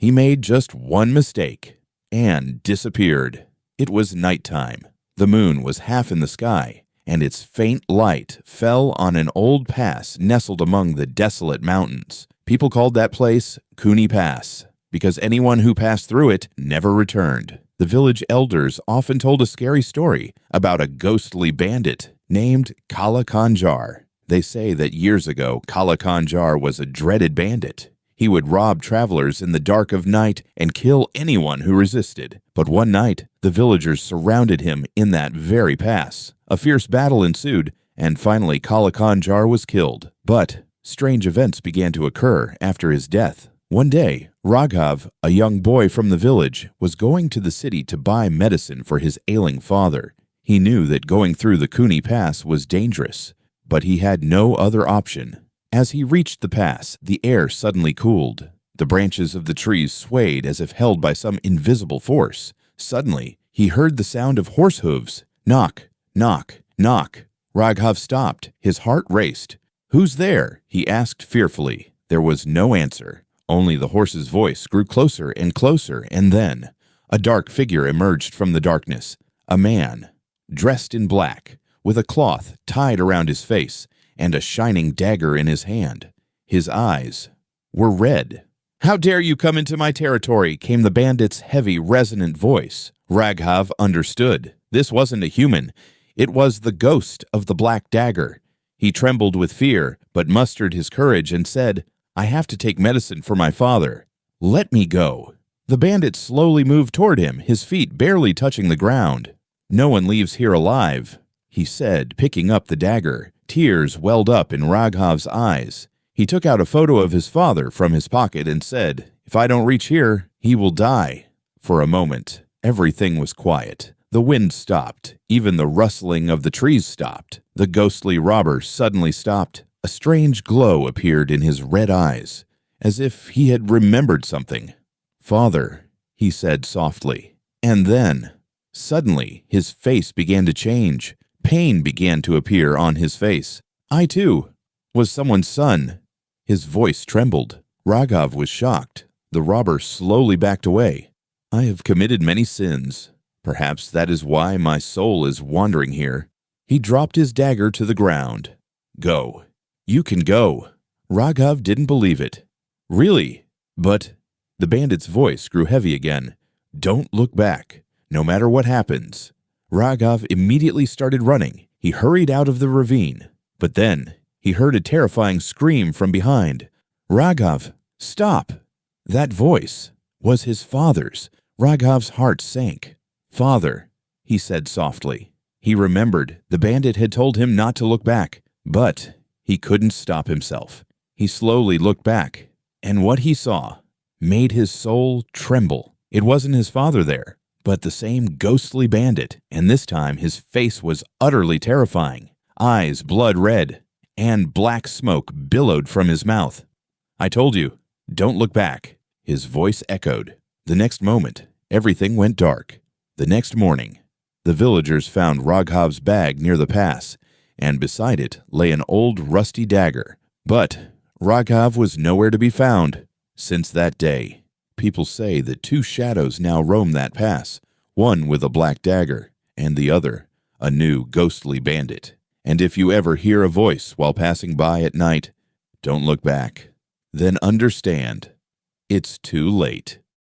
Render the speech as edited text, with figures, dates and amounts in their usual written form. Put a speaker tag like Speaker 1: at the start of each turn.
Speaker 1: He made just one mistake and disappeared. It was nighttime. The moon was half in the sky, and its faint light fell on an old pass nestled among the desolate mountains. People called that place Cooney Pass, because anyone who passed through it never returned. The village elders often told a scary story about a ghostly bandit named Kala Kanjar. They say that years ago, Kala Kanjar was a dreaded bandit. He would rob travelers in the dark of night and kill anyone who resisted. But one night, the villagers surrounded him in that very pass. A fierce battle ensued, and finally Kala Kanjar was killed. But strange events began to occur after his death. One day, Raghav, a young boy from the village, was going to the city to buy medicine for his ailing father. He knew that going through the Cooney Pass was dangerous, but he had no other option. As he reached the pass, the air suddenly cooled. The branches of the trees swayed as if held by some invisible force. Suddenly, he heard the sound of horse hooves. Knock, knock, knock. Raghav stopped. His heart raced. "Who's there?" he asked fearfully. There was no answer. Only the horse's voice grew closer and closer, and then a dark figure emerged from the darkness. A man, dressed in black, with a cloth tied around his face and a shining dagger in his hand. His eyes were red. "How dare you come into my territory?" came the bandit's heavy, resonant voice. Raghav understood. This wasn't a human. It was the ghost of the black dagger. He trembled with fear, but mustered his courage and said, "I have to take medicine for my father. Let me go." The bandit slowly moved toward him, his feet barely touching the ground. "No one leaves here alive," he said, picking up the dagger. Tears welled up in Raghav's eyes. He took out a photo of his father from his pocket and said, "If I don't reach here, he will die." For a moment, everything was quiet. The wind stopped. Even the rustling of the trees stopped. The ghostly robber suddenly stopped. A strange glow appeared in his red eyes, as if he had remembered something. "Father," he said softly. And then, suddenly, his face began to change. Pain began to appear on his face. "I, too, was someone's son." His voice trembled. Raghav was shocked. The robber slowly backed away. "I have committed many sins. Perhaps that is why my soul is wandering here." He dropped his dagger to the ground. "Go. You can go." Raghav didn't believe it. "Really? But—" The bandit's voice grew heavy again. "Don't look back, no matter what happens." Raghav immediately started running. He hurried out of the ravine. But then he heard a terrifying scream from behind. "Raghav, stop!" That voice was his father's. Raghav's heart sank. "Father," he said softly. He remembered the bandit had told him not to look back, but he couldn't stop himself. He slowly looked back, and what he saw made his soul tremble. It wasn't his father there, but the same ghostly bandit, and this time his face was utterly terrifying. Eyes blood red, and black smoke billowed from his mouth. "I told you, don't look back," his voice echoed. The next moment, everything went dark. The next morning, the villagers found Raghav's bag near the pass, and beside it lay an old rusty dagger. But Raghav was nowhere to be found. Since that day, people say that two shadows now roam that pass, one with a black dagger, and the other a new ghostly bandit. And if you ever hear a voice while passing by at night, don't look back. Then understand, it's too late.